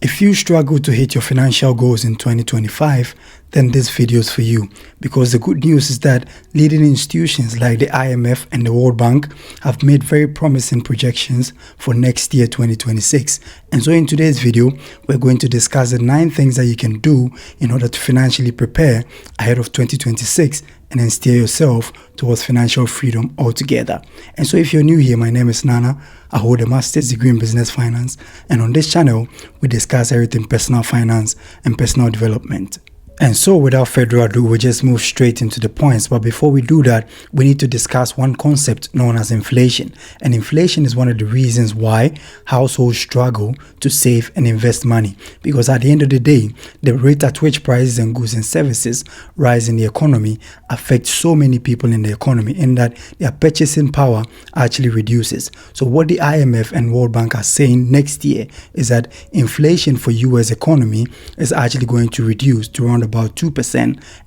If you struggle to hit your financial goals in 2025, then this video is for you, because the good news is that leading institutions like the IMF and the World Bank have made very promising projections for next year 2026. And so in today's video, we're going to discuss the 9 things that you can do in order to financially prepare ahead of 2026 and then steer yourself towards financial freedom altogether. And so if you're new here, my name is Nana. I hold a master's degree in business finance, and on this channel, we discuss everything personal finance and personal development. And so without further ado, we'll just move straight into the points. But before we do that, we need to discuss one concept known as inflation. And inflation is one of the reasons why households struggle to save and invest money. Because at the end of the day, the rate at which prices and goods and services rise in the economy affects so many people in the economy, in that their purchasing power actually reduces. So what the IMF and World Bank are saying next year is that inflation for US economy is actually going to reduce to around about 2%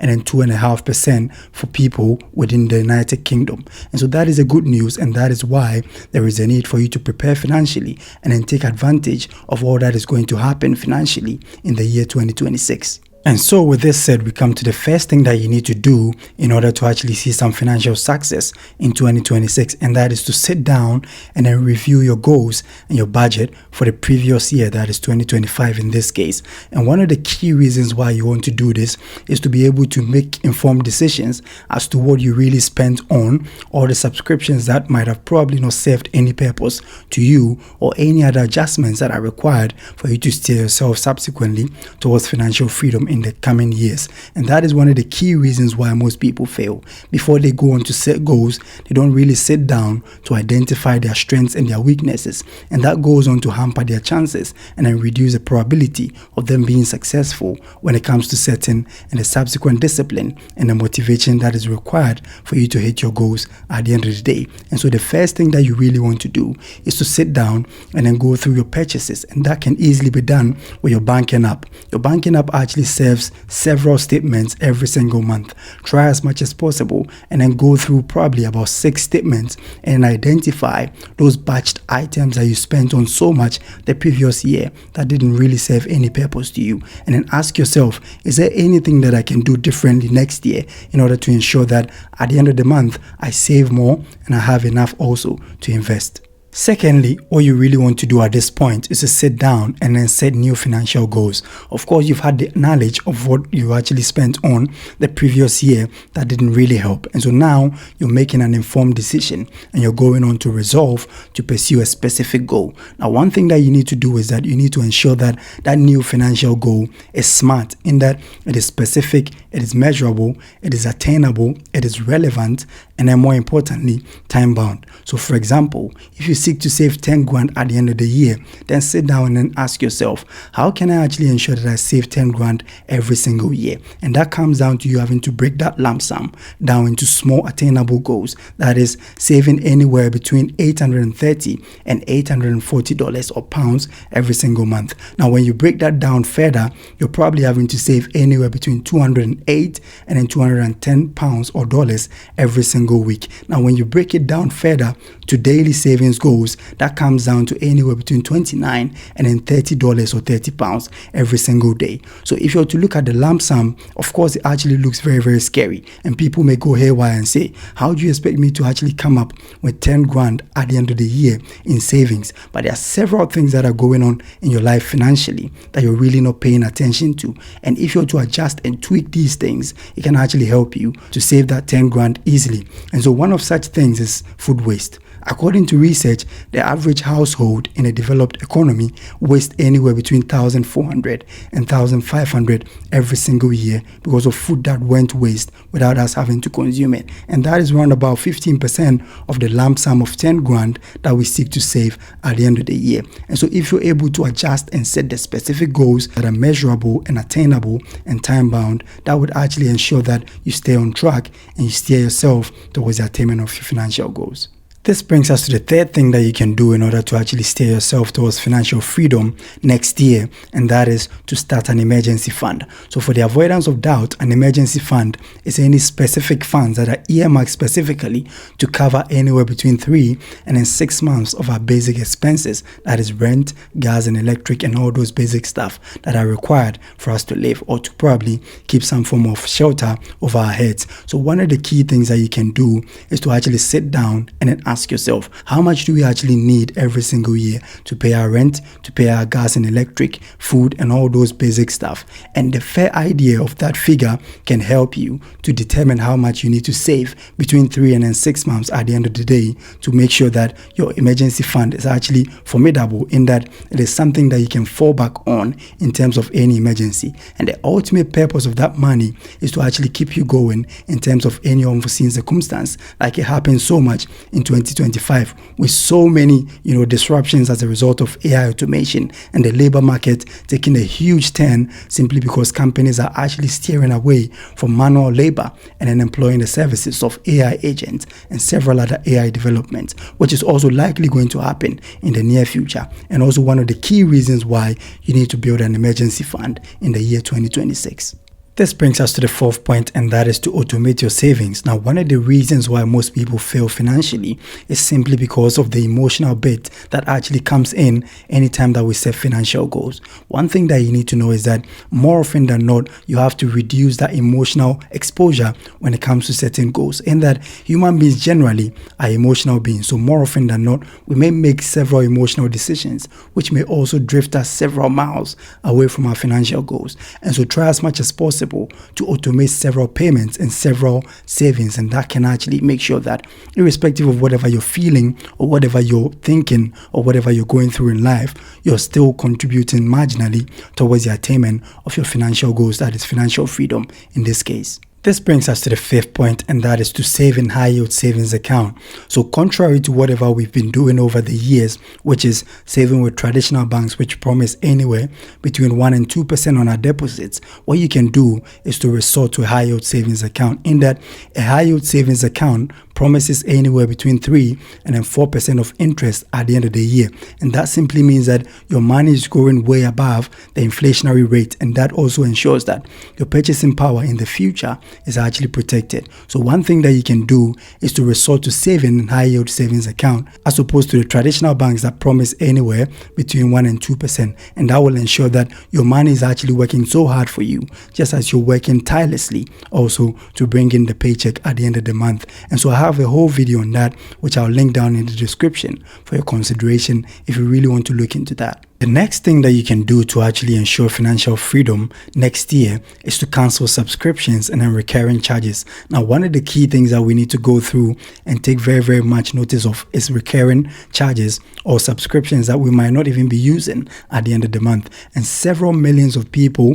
and then 2.5% for people within the United Kingdom. And so that is a good news, and that is why there is a need for you to prepare financially and then take advantage of all that is going to happen financially in the year 2026. And so with this said, we come to the first thing that you need to do in order to actually see some financial success in 2026, and that is to sit down and then review your goals and your budget for the previous year, that is 2025 in this case. And one of the key reasons why you want to do this is to be able to make informed decisions as to what you really spent on, or the subscriptions that might have probably not served any purpose to you, or any other adjustments that are required for you to steer yourself subsequently towards financial freedom in the coming years. And that is one of the key reasons why most people fail. Before they go on to set goals, they don't really sit down to identify their strengths and their weaknesses, and that goes on to hamper their chances and then reduce the probability of them being successful when it comes to setting and the subsequent discipline and the motivation that is required for you to hit your goals at the end of the day. And so the first thing that you really want to do is to sit down and then go through your purchases, and that can easily be done with your banking app. Your banking app actually serves several statements every single month. Try as much as possible and then go through probably about 6 statements and identify those batched items that you spent on so much the previous year that didn't really serve any purpose to you. And then ask yourself, is there anything that I can do differently next year in order to ensure that at the end of the month I save more and I have enough also to invest? Secondly, what you really want to do at this point is to sit down and then set new financial goals. Of course, you've had the knowledge of what you actually spent on the previous year that didn't really help. And so now you're making an informed decision and you're going on to resolve to pursue a specific goal. Now, one thing that you need to do is that you need to ensure that that new financial goal is smart, in that it is specific, it is measurable, it is attainable, it is relevant, and then more importantly, time bound. So for example, if you seek to save 10 grand at the end of the year, then sit down and then ask yourself, how can I actually ensure that I save 10 grand every single year? And that comes down to you having to break that lump sum down into small attainable goals. That is saving anywhere between $830 and $840 or pounds every single month. Now, when you break that down further, you're probably having to save anywhere between 208 and then 210 pounds or dollars every single week. Now, when you break it down further to daily savings goals, that comes down to anywhere between $29 and then $30 or 30 pounds every single day. So if you're to look at the lump sum, of course, it actually looks very, very scary. And people may go haywire and say, how do you expect me to actually come up with 10 grand at the end of the year in savings? But there are several things that are going on in your life financially that you're really not paying attention to. And if you're to adjust and tweak these things, it can actually help you to save that 10 grand easily. And so one of such things is food waste. According to research, the average household in a developed economy wastes anywhere between $1,400 and $1,500 every single year because of food that went waste without us having to consume it. And that is around about 15% of the lump sum of 10 grand that we seek to save at the end of the year. And so if you're able to adjust and set the specific goals that are measurable and attainable and time bound, that would actually ensure that you stay on track and you steer yourself towards the attainment of your financial goals. This brings us to the third thing that you can do in order to actually steer yourself towards financial freedom next year, and that is to start an emergency fund. So for the avoidance of doubt, an emergency fund is any specific funds that are earmarked specifically to cover anywhere between 3 and then 6 months of our basic expenses, that is rent, gas and electric and all those basic stuff that are required for us to live or to probably keep some form of shelter over our heads. So one of the key things that you can do is to actually sit down and then ask yourself, how much do we actually need every single year to pay our rent, to pay our gas and electric, food and all those basic stuff? And the fair idea of that figure can help you to determine how much you need to save between 3 and then 6 months at the end of the day to make sure that your emergency fund is actually formidable, in that it is something that you can fall back on in terms of any emergency. And the ultimate purpose of that money is to actually keep you going in terms of any unforeseen circumstance, like it happened so much in 2025 with so many disruptions as a result of AI automation and the labor market taking a huge turn simply because companies are actually steering away from manual labor and then employing the services of AI agents and several other AI developments, which is also likely going to happen in the near future, and also one of the key reasons why you need to build an emergency fund in the year 2026. This brings us to the fourth point, and that is to automate your savings. Now, one of the reasons why most people fail financially is simply because of the emotional bit that actually comes in anytime that we set financial goals. One thing that you need to know is that more often than not, you have to reduce that emotional exposure when it comes to setting goals, in that human beings generally are emotional beings. So more often than not, we may make several emotional decisions, which may also drift us several miles away from our financial goals. And so try as much as possible to automate several payments and several savings, and that can actually make sure that irrespective of whatever you're feeling or whatever you're thinking or whatever you're going through in life, you're still contributing marginally towards the attainment of your financial goals, that is financial freedom in this case. This brings us to the fifth point, and that is to save in high-yield savings account. So contrary to whatever we've been doing over the years, which is saving with traditional banks, which promise anywhere between 1 and 2% on our deposits, what you can do is to resort to a high-yield savings account, in that a high-yield savings account promises anywhere between 3 and then 4% of interest at the end of the year. And that simply means that your money is growing way above the inflationary rate, and that also ensures that your purchasing power in the future is actually protected. So one thing that you can do is to resort to saving in high yield savings account as opposed to the traditional banks that promise anywhere between 1 and 2%. And that will ensure that your money is actually working so hard for you, just as you're working tirelessly also to bring in the paycheck at the end of the month. And so I have a whole video on that, which I'll link down in the description for your consideration if you really want to look into that. The next thing that you can do to actually ensure financial freedom next year is to cancel subscriptions and then recurring charges. Now, one of the key things that we need to go through and take very, very much notice of is recurring charges or subscriptions that we might not even be using at the end of the month. And several millions of people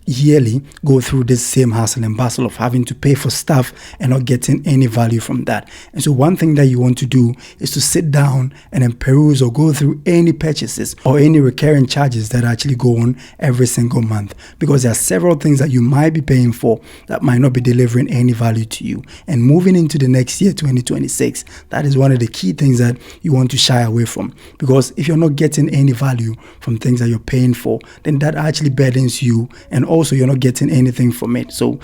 yearly go through this same hassle and bustle of having to pay for stuff and not getting any value from that. And so one thing that you want to do is to sit down and then peruse or go through any purchases or any recurring charges that actually go on every single month, because there are several things that you might be paying for that might not be delivering any value to you. And moving into the next year, 2026, that is one of the key things that you want to shy away from, because if you're not getting any value from things that you're paying for, then that actually burdens you, and also you're not getting anything from it. So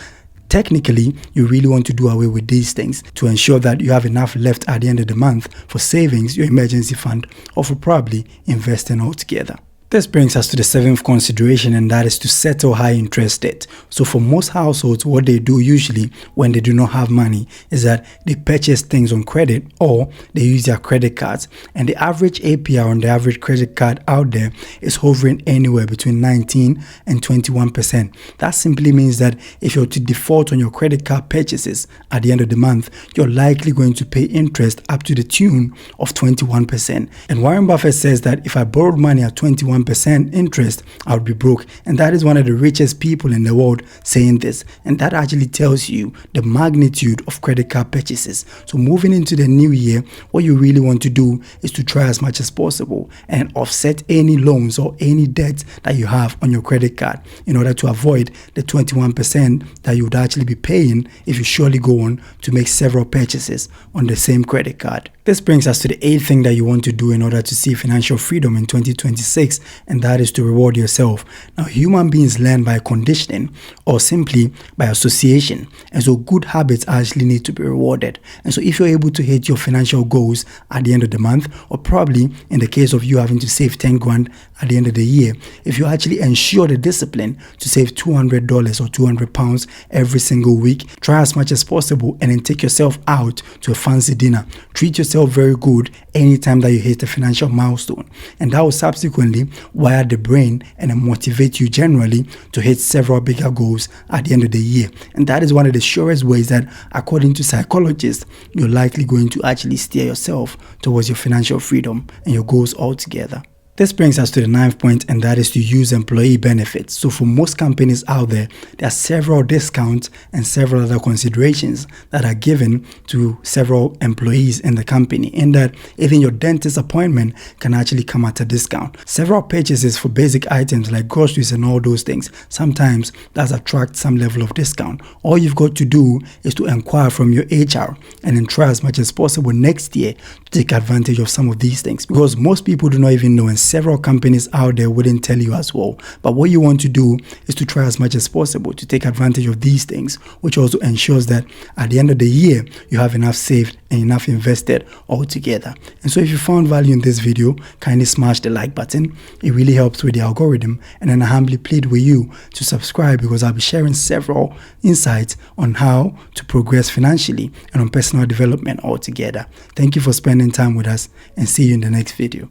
technically, you really want to do away with these things to ensure that you have enough left at the end of the month for savings, your emergency fund, or for probably investing altogether. This brings us to the seventh consideration, and that is to settle high interest debt. So for most households, what they do usually when they do not have money is that they purchase things on credit or they use their credit cards. And the average APR on the average credit card out there is hovering anywhere between 19 and 21%. That simply means that if you're to default on your credit card purchases at the end of the month, you're likely going to pay interest up to the tune of 21%. And Warren Buffett says that if I borrowed money at 21%, 21% interest, I would be broke. And that is one of the richest people in the world saying this. And that actually tells you the magnitude of credit card purchases. So moving into the new year, what you really want to do is to try as much as possible and offset any loans or any debt that you have on your credit card in order to avoid the 21% that you would actually be paying if you surely go on to make several purchases on the same credit card. This brings us to the 8th thing that you want to do in order to see financial freedom in 2026, and that is to reward yourself. Now, human beings learn by conditioning or simply by association, and so good habits actually need to be rewarded. And so if you're able to hit your financial goals at the end of the month, or probably in the case of you having to save 10 grand at the end of the year, if you actually ensure the discipline to save $200 or 200 pounds every single week, try as much as possible and then take yourself out to a fancy dinner. Treat yourself very good anytime that you hit a financial milestone, and that will subsequently wire the brain and then motivate you generally to hit several bigger goals at the end of the year. And that is one of the surest ways that, according to psychologists, you're likely going to actually steer yourself towards your financial freedom and your goals altogether. This brings us to the 9th point, and that is to use employee benefits. So for most companies out there are several discounts and several other considerations that are given to several employees in the company, in that even your dentist appointment can actually come at a discount. Several purchases for basic items like groceries and all those things, sometimes that attract some level of discount. All you've got to do is to inquire from your HR and then try as much as possible next year to take advantage of some of these things, because most people do not even know, and several companies out there wouldn't tell you as well. But what you want to do is to try as much as possible to take advantage of these things, which also ensures that at the end of the year, you have enough saved and enough invested altogether. And so if you found value in this video, kindly smash the like button. It really helps with the algorithm. And then I humbly plead with you to subscribe, because I'll be sharing several insights on how to progress financially and on personal development altogether. Thank you for spending time with us, and see you in the next video.